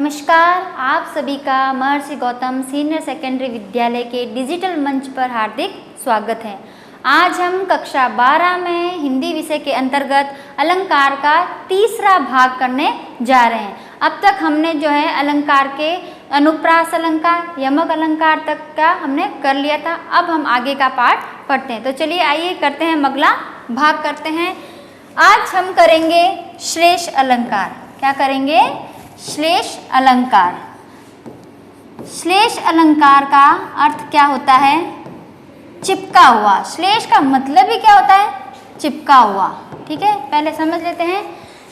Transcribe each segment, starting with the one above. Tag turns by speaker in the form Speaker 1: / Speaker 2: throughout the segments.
Speaker 1: नमस्कार, आप सभी का महर्षि गौतम सीनियर सेकेंडरी विद्यालय के डिजिटल मंच पर हार्दिक स्वागत है। आज हम कक्षा 12 में हिंदी विषय के अंतर्गत अलंकार का तीसरा भाग करने जा रहे हैं। अब तक हमने जो है अलंकार के अनुप्रास अलंकार, यमक अलंकार तक का हमने कर लिया था। अब हम आगे का पाठ पढ़ते हैं। तो चलिए आइए करते हैं, अगला भाग करते हैं। आज हम करेंगे श्लेष अलंकार। क्या करेंगे? श्लेष अलंकार। श्लेष अलंकार का अर्थ क्या होता है? चिपका हुआ। श्लेष का मतलब ही क्या होता है? चिपका हुआ। ठीक है, पहले समझ लेते हैं।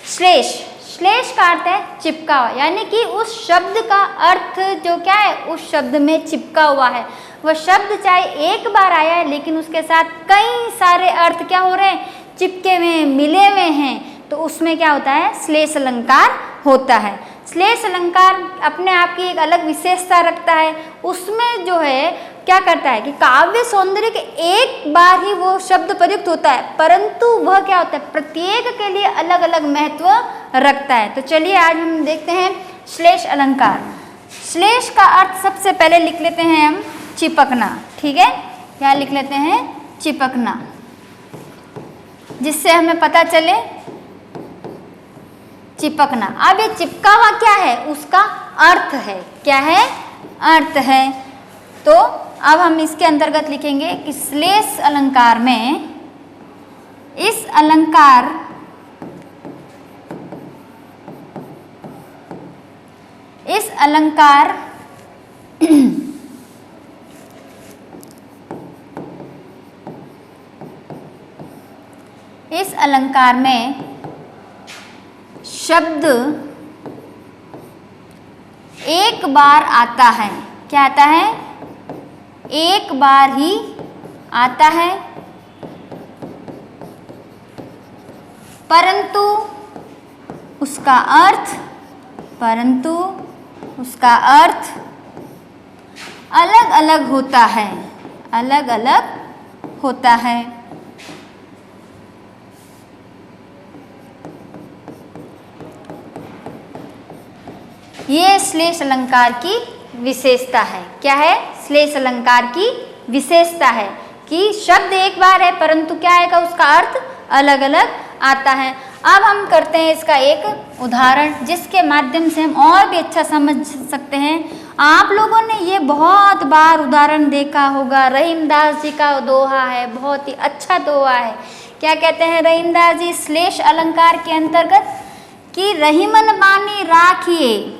Speaker 1: श्लेष, श्लेष का अर्थ है चिपका हुआ, यानी कि उस शब्द का अर्थ जो क्या है, उस शब्द में चिपका हुआ है। वह शब्द चाहे एक बार आया है, लेकिन उसके साथ कई सारे अर्थ क्या हो रहे हैं? चिपके हुए, मिले हुए हैं। तो उसमें क्या होता है? श्लेष अलंकार होता है। श्लेष अलंकार अपने आप की एक अलग विशेषता रखता है। उसमें जो है क्या करता है कि काव्य सौंदर्य के एक बार ही वो शब्द प्रयुक्त होता है, परंतु वह क्या होता है? प्रत्येक के लिए अलग अलग महत्व रखता है। तो चलिए आज हम देखते हैं श्लेष अलंकार। श्लेष का अर्थ सबसे पहले लिख लेते हैं हम, चिपकना। ठीक है, क्या लिख लेते हैं? चिपकना, जिससे हमें पता चले चिपकना। अब ये चिपका हुआ क्या है? उसका अर्थ है। क्या है? अर्थ है। तो अब हम इसके अंतर्गत लिखेंगे कि श्लेष अलंकार में, इस अलंकार इस अलंकार में शब्द एक बार आता है। क्या आता है? एक बार ही आता है, परंतु उसका अर्थ अलग अलग होता है। अलग अलग होता है। ये श्लेष अलंकार की विशेषता है। क्या है? श्लेष अलंकार की विशेषता है कि शब्द एक बार है, परंतु क्या आएगा? उसका अर्थ अलग अलग आता है। अब हम करते हैं इसका एक उदाहरण, जिसके माध्यम से हम और भी अच्छा समझ सकते हैं। आप लोगों ने ये बहुत बार उदाहरण देखा होगा। रहीमदास जी का दोहा है, बहुत ही अच्छा दोहा है। क्या कहते हैं रहीमदास जी श्लेष अलंकार के अंतर्गत? कि रहीमन पानी राखिए,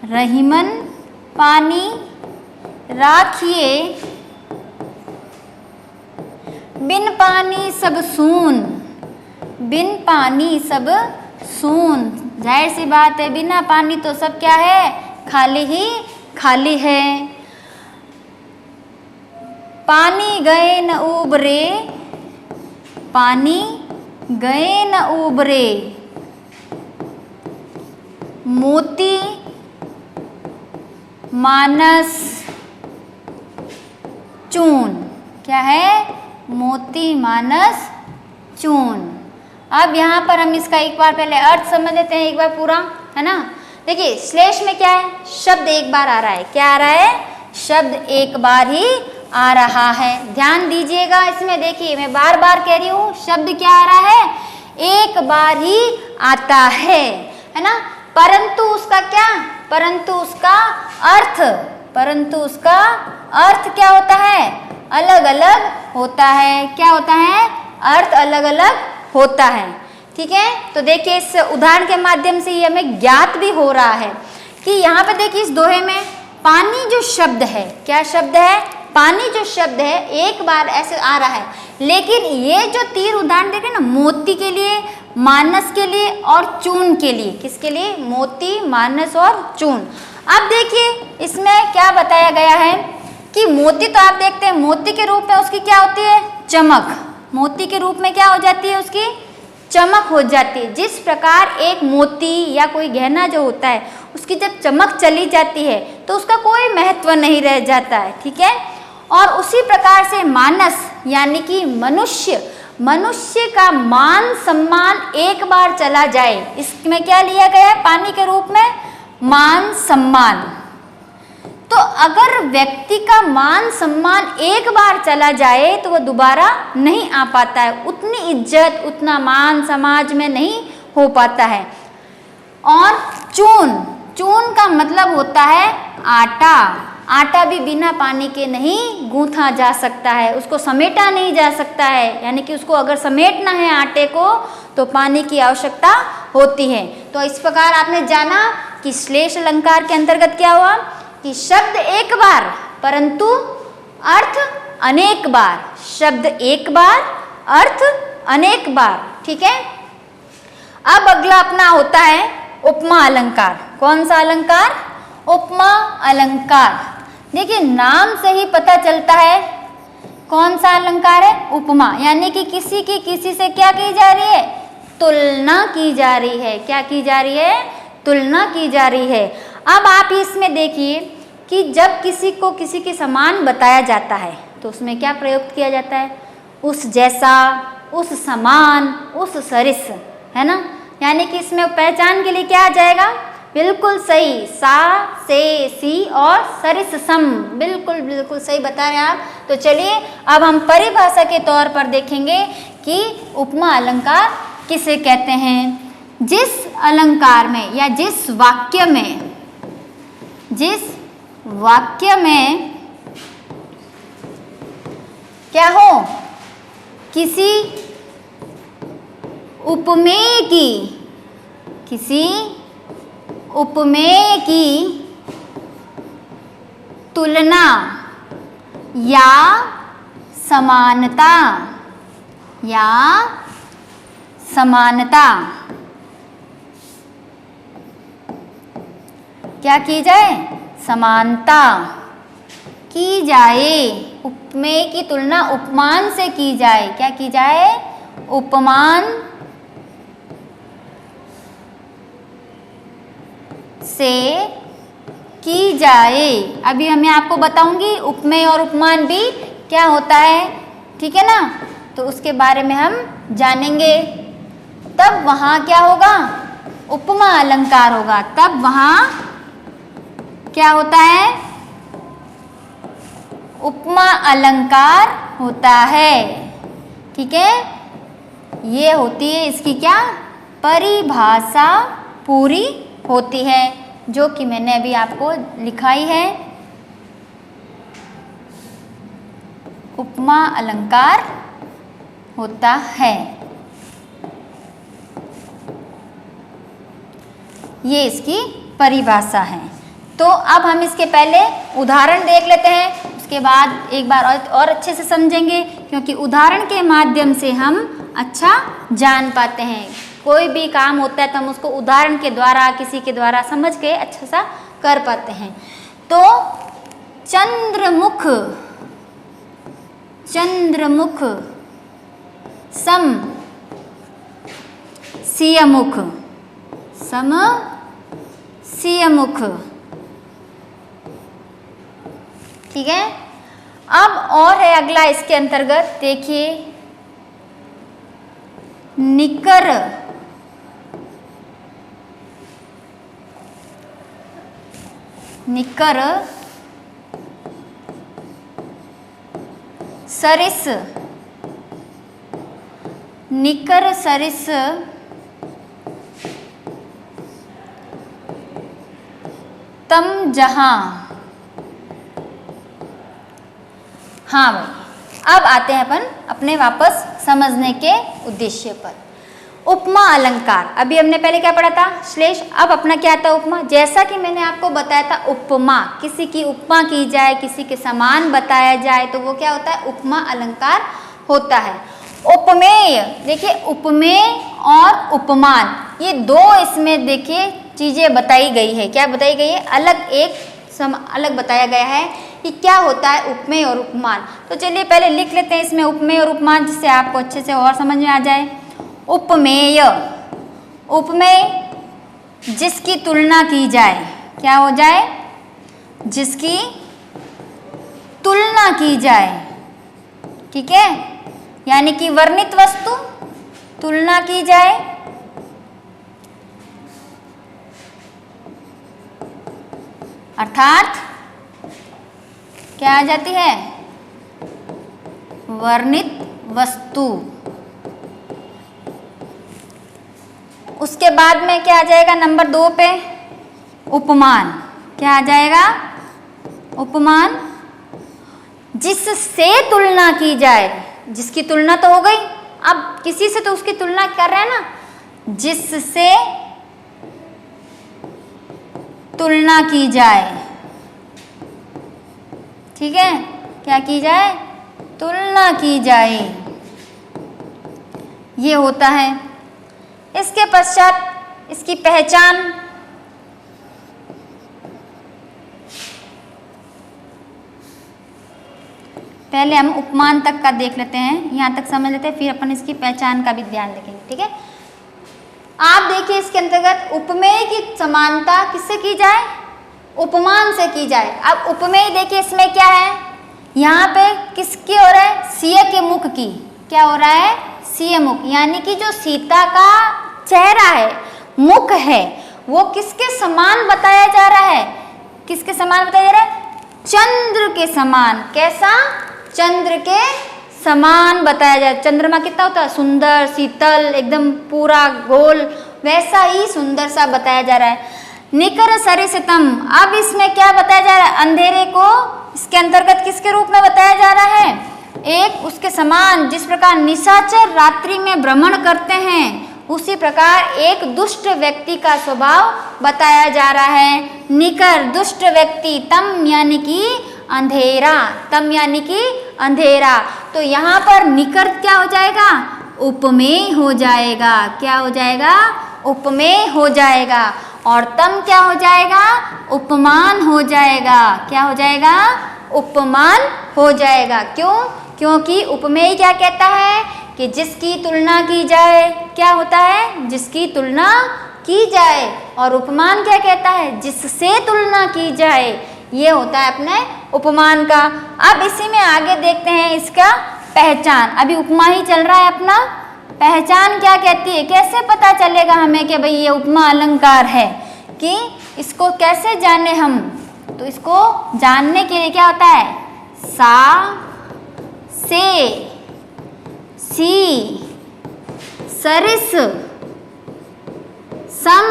Speaker 1: रहीमन पानी राखिए, बिन पानी सब सून, बिन पानी सब सून। जाहिर सी बात है, बिना पानी तो सब क्या है? खाली ही खाली है। पानी गए न उबरे, पानी गए न उबरे, मोती मानस चून। क्या है? मोती मानस चून। अब यहाँ पर हम इसका एक बार पहले अर्थ समझ लेते हैं, एक बार पूरा, है ना। देखिए श्लेष में क्या है? शब्द एक बार आ रहा है। क्या आ रहा है? शब्द एक बार ही आ रहा है। ध्यान दीजिएगा इसमें। देखिए मैं बार बार कह रही हूँ, शब्द क्या आ रहा है? एक बार ही आता है ना। परंतु उसका क्या? परंतु उसका अर्थ क्या होता है? अलग अलग होता है। क्या होता है? अर्थ अलग अलग होता है। ठीक है, तो देखिए इस उदाहरण के माध्यम से ये हमें ज्ञात भी हो रहा है कि यहाँ पे देखिए इस दोहे में पानी जो शब्द है, क्या शब्द है? पानी जो शब्द है एक बार ऐसे आ रहा है, लेकिन ये जो तीन उदाहरण देखे ना, मोती के लिए, मानस के लिए और चून के लिए। किसके लिए? मोती, मानस और चून। अब देखिए इसमें क्या बताया गया है कि मोती तो आप देखते हैं, मोती के रूप में उसकी क्या होती है? चमक। मोती के रूप में क्या हो जाती है? उसकी चमक हो जाती है। जिस प्रकार एक मोती या कोई गहना जो होता है, उसकी जब चमक चली जाती है तो उसका कोई महत्व नहीं रह जाता है। ठीक है, और उसी प्रकार से मानस यानी कि मनुष्य, मनुष्य का मान सम्मान एक बार चला जाए, इसमें क्या लिया गया है पानी के रूप में, मान सम्मान। तो अगर व्यक्ति का मान सम्मान एक बार चला जाए तो वह दोबारा नहीं आ पाता है, उतनी इज्जत उतना मान समाज में नहीं हो पाता है। और चून, चून का मतलब होता है आटा, आटा भी बिना पानी के नहीं गूंथा जा सकता है, उसको समेटा नहीं जा सकता है, यानी कि उसको अगर समेटना है आटे को तो पानी की आवश्यकता होती है। तो इस प्रकार आपने जाना कि श्लेष अलंकार के अंतर्गत क्या हुआ कि शब्द एक बार परंतु अर्थ अनेक बार, शब्द एक बार अर्थ अनेक बार। ठीक है, अब अगला अपना होता है उपमा अलंकार। कौन सा अलंकार? उपमा अलंकार। देखिए नाम से ही पता चलता है कौन सा अलंकार है, उपमा, यानी कि किसी की किसी से क्या की जा रही है, तुलना की जा रही है। क्या की जा रही है? तुलना की जा रही है। अब आप इसमें देखिए कि जब किसी को किसी के समान बताया जाता है तो उसमें क्या प्रयुक्त किया जाता है, उस जैसा, उस समान, उस सरिस, है ना। यानी कि इसमें पहचान के लिए क्या आ जाएगा, बिल्कुल सही, सा से सी और सरिस सम, बिल्कुल बिल्कुल सही बता रहे हैं आप। तो चलिए अब हम परिभाषा के तौर पर देखेंगे कि उपमा अलंकार किसे कहते हैं। जिस अलंकार में या जिस वाक्य में क्या हो, किसी उपमेय की तुलना या समानता क्या की जाए, समानता की जाए। उपमेय की तुलना उपमान से की जाए। क्या की जाए? उपमान से की जाए। अभी मैं आपको बताऊंगी उपमेय और उपमान भी क्या होता है, ठीक है ना। तो उसके बारे में हम जानेंगे, तब वहां क्या होगा, उपमा अलंकार होगा। तब वहां क्या होता है, उपमा अलंकार होता है। ठीक है, ये होती है इसकी क्या, परिभाषा पूरी होती है, जो कि मैंने अभी आपको लिखाई है। उपमा अलंकार होता है, ये इसकी परिभाषा है। तो अब हम इसके पहले उदाहरण देख लेते हैं, उसके बाद एक बार और अच्छे से समझेंगे, क्योंकि उदाहरण के माध्यम से हम अच्छा जान पाते हैं। कोई भी काम होता है तो हम उसको उदाहरण के द्वारा, किसी के द्वारा समझ के अच्छा सा कर पाते हैं। तो चंद्रमुख सम सियमुख, सम सियमुख। ठीक है, अब और है अगला इसके अंतर्गत, देखिए निकर सरिस, निकर सरिस तम जहां। हाँ भाई, अब आते हैं अपन अपने वापस समझने के उद्देश्य पर। उपमा अलंकार, अभी हमने पहले क्या पढ़ा था, श्लेष। अब अपना क्या था, उपमा। जैसा कि मैंने आपको बताया था, उपमा, किसी की उपमा की जाए, किसी के समान बताया जाए, तो वो क्या होता है, उपमा अलंकार होता है। उपमेय, देखिए उपमेय और उपमान, ये दो इसमें देखिए चीजें बताई गई है। क्या बताई गई है, अलग बताया गया है कि क्या होता है उपमेय और उपमान। तो चलिए पहले लिख लेते हैं इसमें उपमेय और उपमान, जिससे आपको अच्छे से और समझ में आ जाए। उपमेय, उपमेय जिसकी तुलना की जाए, क्या हो जाए, जिसकी तुलना की जाए। ठीक है, यानी कि वर्णित वस्तु तुलना की जाए, अर्थात क्या आ जाती है, वर्णित वस्तु। उसके बाद में क्या आ जाएगा नंबर 2 पे, उपमान। क्या आ जाएगा, उपमान। जिससे तुलना की जाए, जिसकी तुलना तो हो गई, अब किसी से तो उसकी तुलना कर रहे हैं ना, जिससे तुलना की जाए, ठीक है, क्या की जाए, तुलना की जाए, ये होता है। इसके पश्चात इसकी पहचान, पहले हम उपमान तक का देख लेते हैं, यहाँ तक समझ लेते हैं, फिर अपन इसकी पहचान का भी ध्यान रखेंगे, ठीक है। आप देखिए इसके अंतर्गत उपमेय की समानता किससे की जाए, उपमान से की जाए। अब उपमेय देखिए इसमें क्या है, यहाँ पे किसकी हो रहा है, सिया के मुख की, क्या हो रहा है, सिया मुख, यानी कि जो सीता का चेहरा है, मुख है, वो किसके समान बताया जा रहा है, किसके समान बताया जा रहा है, चंद्र के समान। कैसा, चंद्र के समान बताया जाए। चंद्रमा कितना होता है, सुंदर, शीतल, एकदम पूरा गोल, वैसा ही सुंदर सा बताया जा रहा है। निकर सरिसतम, अब इसमें क्या बताया जा रहा है, अंधेरे को इसके अंतर्गत किसके रूप में बताया जा रहा है, एक उसके समान। जिस प्रकार निशाचर रात्रि में भ्रमण करते हैं, उसी प्रकार एक दुष्ट व्यक्ति का स्वभाव बताया जा रहा है। निकर दुष्ट व्यक्ति, तम यानी कि अंधेरा, तम यानी कि अंधेरा, तो यहाँ पर निकर क्या हो जाएगा, उपमेय हो जाएगा। क्या हो जाएगा, उपमेय हो जाएगा। और तम क्या हो जाएगा, उपमान हो जाएगा। क्या हो जाएगा, उपमान हो जाएगा। क्यों, क्योंकि उपमेय क्या कहता है कि जिसकी तुलना की जाए, क्या होता है, जिसकी तुलना की जाए। और उपमान क्या कहता है, जिससे तुलना की जाए, ये होता है अपने उपमान का। अब इसी में आगे देखते हैं इसका पहचान। अभी उपमा ही चल रहा है अपना, पहचान क्या कहती है, कैसे पता चलेगा हमें कि भाई ये उपमा अलंकार है, कि इसको कैसे जाने हम। तो इसको जानने के लिए क्या होता है, सा, से, सी, सरिस, सम,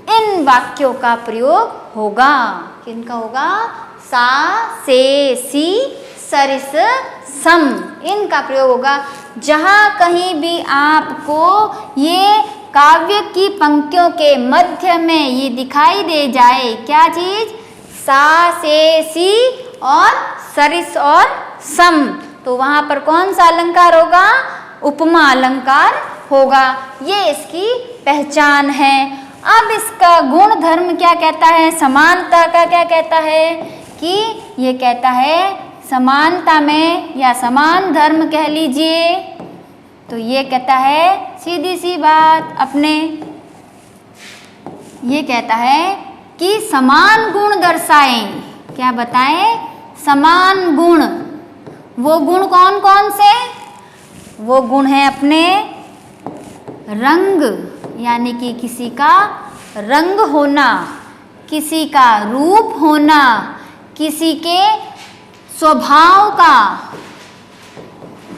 Speaker 1: इन वाक्यों का प्रयोग होगा। किनका होगा, सा, से, सी, सरिस, सम, इनका प्रयोग होगा। जहाँ कहीं भी आपको ये काव्य की पंक्तियों के मध्य में ये दिखाई दे जाए, क्या चीज, सा, से, सी और सरिस और सम, तो वहाँ पर कौन सा अलंकार होगा, उपमा अलंकार होगा। ये इसकी पहचान है। अब इसका गुण धर्म क्या कहता है, समानता का क्या कहता है, कि ये कहता है समानता में, या समान धर्म कह लीजिए, तो ये कहता है सीधी सी बात अपने, ये कहता है कि समान गुण दर्शाएं। क्या बताएं, समान गुण। वो गुण कौन कौन से, वो गुण है अपने रंग, यानी कि किसी का रंग होना, किसी का रूप होना, किसी के स्वभाव का,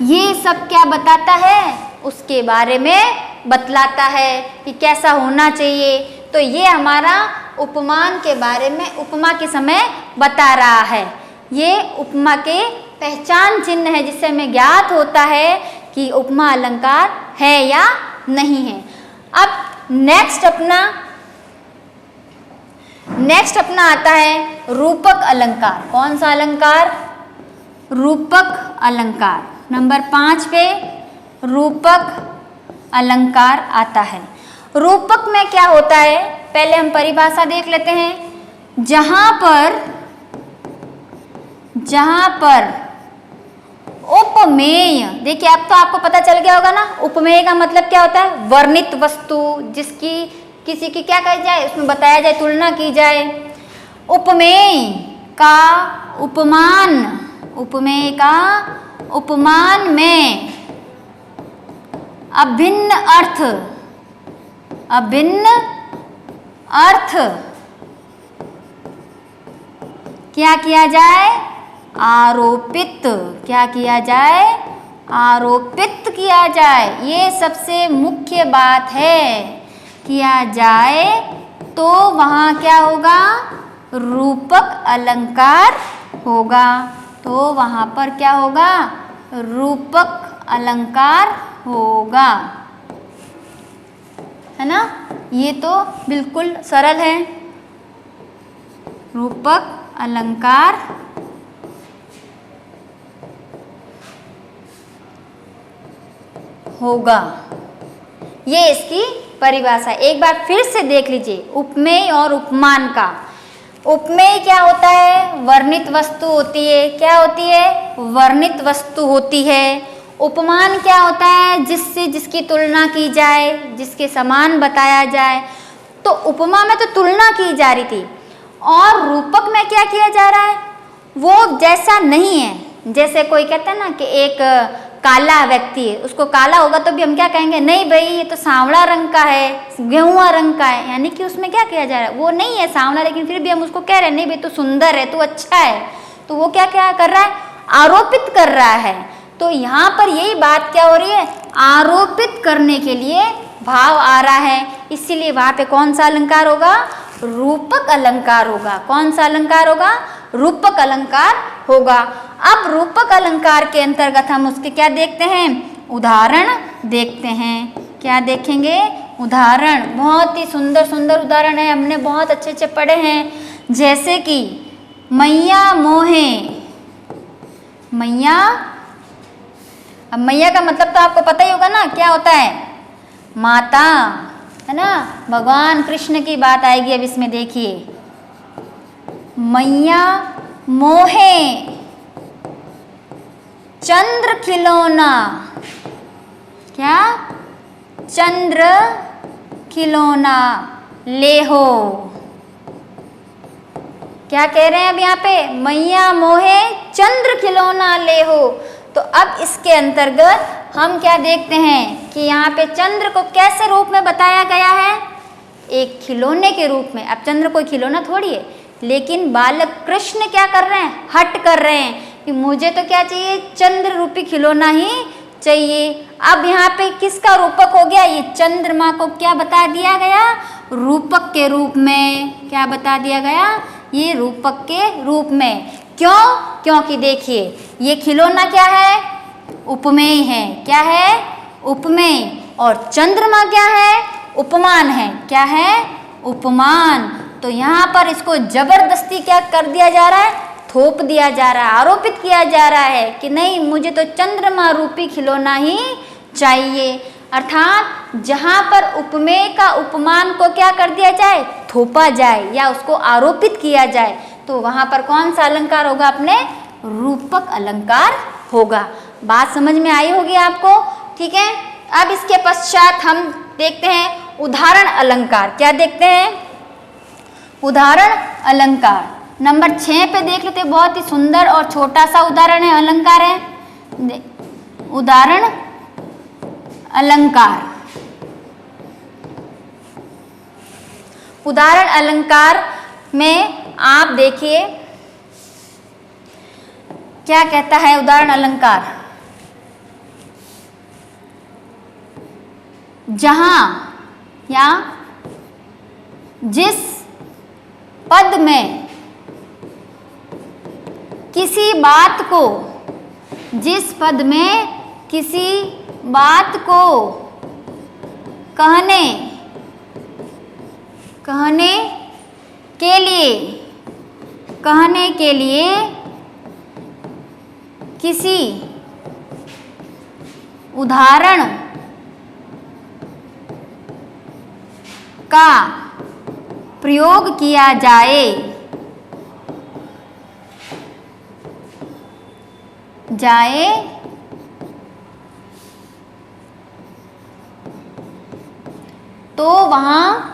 Speaker 1: ये सब क्या बताता है, उसके बारे में बतलाता है कि कैसा होना चाहिए। तो ये हमारा उपमान के बारे में उपमा के समय बता रहा है। ये उपमा के पहचान चिन्ह है, जिससे हमें ज्ञात होता है कि उपमा अलंकार है या नहीं है। अब नेक्स्ट अपना आता है रूपक अलंकार। कौन सा अलंकार, रूपक अलंकार। नंबर 5 पे रूपक अलंकार आता है। रूपक में क्या होता है, पहले हम परिभाषा देख लेते हैं। जहां पर उपमेय, देखिए अब तो आपको पता चल गया होगा ना, उपमेय का मतलब क्या होता है, वर्णित वस्तु, जिसकी किसी की क्या कही जाए, उसमें बताया जाए, तुलना की जाए। उपमेय का उपमान उपमेय का उपमान में अभिन्न अर्थ, अभिन्न अर्थ क्या किया जाए? आरोपित। क्या किया जाए? आरोपित किया जाए। ये सबसे मुख्य बात है। किया जाए तो वहाँ क्या होगा? रूपक अलंकार होगा। तो वहाँ पर क्या होगा? रूपक अलंकार होगा, है ना? ये तो बिल्कुल सरल है। रूपक अलंकार होगा, ये इसकी परिभाषा। एक बार फिर से देख लीजिए उपमेय और उपमान का। उपमेय क्या होता है? वर्णित वस्तु होती है। क्या होती है? वर्णित वस्तु होती है। उपमान क्या होता है? जिससे जिसकी तुलना की जाए, जिसके समान बताया जाए। तो उपमा में तो तुलना की जा रही थी, और रूपक में क्या किया जा रहा है? वो जैसा नहीं है। जैसे कोई कहता है ना कि एक काला व्यक्ति है, उसको काला होगा तो भी हम क्या कहेंगे? नहीं भाई ये तो सांवला रंग का है, गेहुआ रंग का है। यानी कि उसमें क्या किया जा रहा है? वो नहीं है सांवला, लेकिन फिर भी हम उसको कह रहे हैं नहीं भाई तू सुंदर है, तू अच्छा है। तो वो क्या क्या कर रहा है? आरोपित कर रहा है। तो यहाँ पर यही बात क्या हो रही है? आरोपित करने के लिए भाव आ रहा है, इसीलिए वहाँ पे कौन सा अलंकार होगा? रूपक अलंकार होगा। कौन सा अलंकार होगा? रूपक अलंकार होगा। अब रूपक अलंकार के अंतर्गत हम उसके क्या देखते हैं? उदाहरण देखते हैं। क्या देखेंगे? उदाहरण। बहुत ही सुंदर सुंदर उदाहरण है, हमने बहुत अच्छे अच्छे पढ़े हैं। जैसे कि मैया मोहे। मैया, अब मैया का मतलब तो आपको पता ही होगा ना, क्या होता है? माता, है ना? भगवान कृष्ण की बात आएगी अब इसमें, देखिए। मैया मोहे चंद्र खिलौना। क्या? चंद्र खिलौना ले हो। क्या कह रहे हैं अब यहाँ पे? मैया मोहे चंद्र खिलौना ले हो। तो अब इसके अंतर्गत हम क्या देखते हैं कि यहाँ पे चंद्र को कैसे रूप में बताया गया है? एक खिलौने के रूप में। अब चंद्र कोई खिलौना थोड़ी है, लेकिन बालक कृष्ण क्या कर रहे हैं? हट कर रहे हैं कि मुझे तो क्या चाहिए? चंद्र रूपी खिलौना ही चाहिए। अब यहाँ पे किसका रूपक हो गया? ये चंद्रमा को क्या बता दिया गया? रूपक के रूप में। क्या बता दिया गया? ये रूपक के रूप में। क्यों? क्योंकि देखिए ये खिलौना क्या है? उपमेय है। क्या है? उपमेय। और चंद्रमा क्या है? उपमान है। क्या है? उपमान। तो यहाँ पर इसको जबरदस्ती क्या कर दिया जा रहा है? थोप दिया जा रहा है, आरोपित किया जा रहा है कि नहीं मुझे तो चंद्रमा रूपी खिलौना ही चाहिए। अर्थात जहाँ पर उपमेय का उपमान को क्या कर दिया जाए? थोपा जाए या उसको आरोपित किया जाए, तो वहाँ पर कौन सा अलंकार होगा? अपने रूपक अलंकार होगा। बात समझ में आई होगी आपको? ठीक है। अब इसके पश्चात हम देखते हैं उदाहरण अलंकार। क्या देखते हैं? उदाहरण अलंकार। नंबर 6 पे देख लेते हैं। बहुत ही सुंदर और छोटा सा उदाहरण है, अलंकार है। उदाहरण अलंकार। उदाहरण अलंकार में आप देखिए क्या कहता है उदाहरण अलंकार। जहां या जिस पद में किसी बात को, जिस पद में किसी बात को कहने के लिए किसी उदाहरण का प्रयोग किया जाए तो वहाँ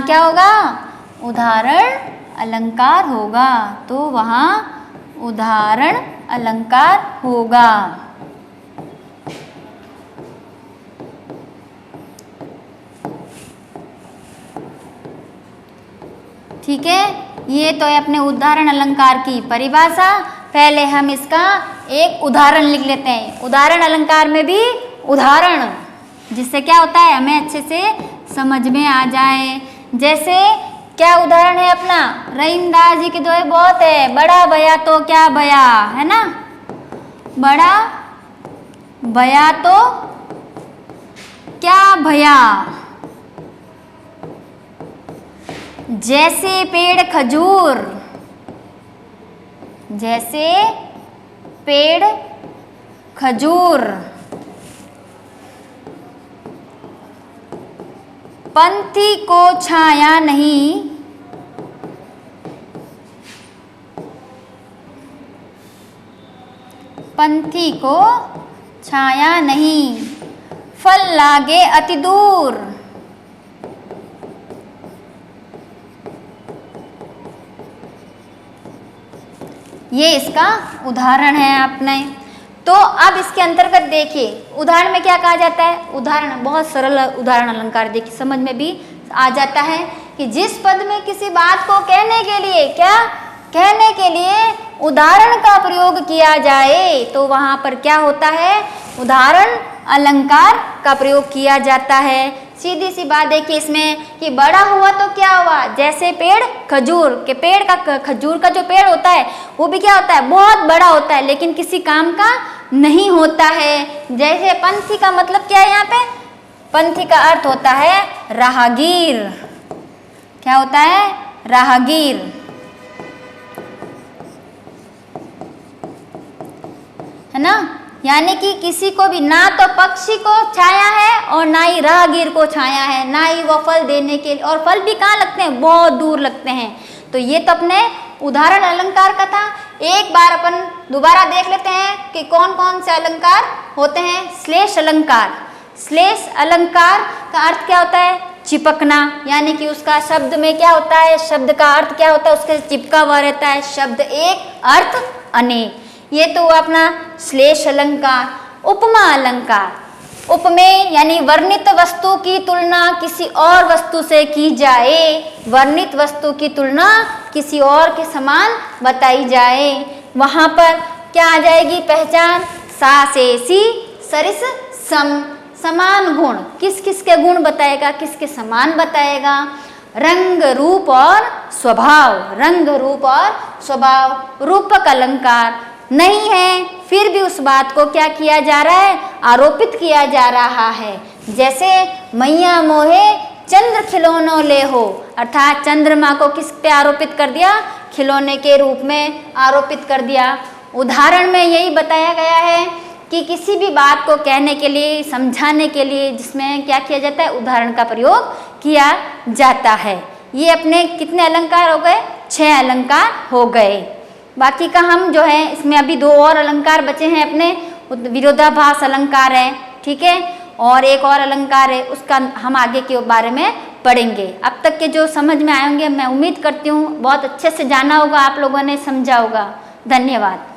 Speaker 1: क्या होगा? उदाहरण अलंकार होगा, तो वहाँ उदाहरण अलंकार होगा। ठीक है, ये तो है अपने उदाहरण अलंकार की परिभाषा। पहले हम इसका एक उदाहरण लिख लेते हैं। उदाहरण अलंकार में भी उदाहरण, जिससे क्या होता है हमें अच्छे से समझ में आ जाए। जैसे क्या उदाहरण है अपना, रहीमदास जी की दोहे बहुत है। बड़ा भया तो क्या भया, है ना, बड़ा भया तो क्या भया। जैसे पेड़ खजूर, जैसे पेड़ खजूर, पंथी को छाया नहीं, पंथी को छाया नहीं, फल लागे अति दूर। ये इसका उदाहरण है अपने। तो अब इसके अंतर्गत देखिए, उदाहरण में क्या कहा जाता है। उदाहरण बहुत सरल उदाहरण अलंकार, देखिए समझ में भी आ जाता है कि जिस पद में किसी बात को कहने के लिए, क्या कहने के लिए उदाहरण का प्रयोग किया जाए, तो वहाँ पर क्या होता है, उदाहरण अलंकार का प्रयोग किया जाता है। सीधी सी बात देखिए इसमें कि बड़ा हुआ तो क्या हुआ, जैसे पेड़ खजूर के, पेड़ का खजूर का जो पेड़ होता है वो भी क्या होता है, बहुत बड़ा होता है, लेकिन किसी काम का नहीं होता है। जैसे पंथी का मतलब क्या है यहाँ पे, पंथी का अर्थ होता है राहगीर। क्या होता है, राहगीर। है ना, यानी कि किसी को भी ना तो पक्षी को छाया है और ना ही राहगीर को छाया है, ना ही वो फल देने के लिए, और फल भी कहाँ लगते हैं, बहुत दूर लगते हैं। तो ये तो अपने उदाहरण अलंकार का था। एक बार अपन दोबारा देख लेते हैं कि कौन कौन से अलंकार होते हैं। श्लेष अलंकार, श्लेष अलंकार का अर्थ क्या होता है, चिपकना, यानी कि उसका शब्द में क्या होता है, शब्द का अर्थ क्या होता है, उसके चिपका हुआ रहता है, शब्द एक अर्थ अनेक। ये तो अपना श्लेष अलंकार। उपमा अलंकार, उपमेय यानी वर्णित वस्तु की तुलना किसी और वस्तु से की जाए, वर्णित वस्तु की तुलना किसी और के समान बताई जाए। वहाँ पर क्या आ जाएगी पहचान, सा से सी सरिस सम, समान गुण, किस किस के गुण बताएगा, किसके समान बताएगा। रंग रूप और स्वभाव, रंग रूप और स्वभाव, रूपक अलंकार नहीं है, फिर भी उस बात को क्या किया जा रहा है, आरोपित किया जा रहा है। जैसे मैया मोहे चंद्र खिलौनों ले हो, अर्थात चंद्रमा को किस पे आरोपित कर दिया, खिलौने के रूप में आरोपित कर दिया। उदाहरण में यही बताया गया है कि किसी भी बात को कहने के लिए, समझाने के लिए, जिसमें क्या किया जाता है, उदाहरण का प्रयोग किया जाता है। ये अपने कितने अलंकार हो गए, 6 अलंकार हो गए। बाकी का हम जो है इसमें अभी 2 और अलंकार बचे हैं अपने, विरोधाभास अलंकार है, ठीक है, और एक और अलंकार है, उसका हम आगे के बारे में पढ़ेंगे। अब तक के जो समझ में आए होंगे, मैं उम्मीद करती हूँ बहुत अच्छे से जाना होगा, आप लोगों ने समझा होगा। धन्यवाद।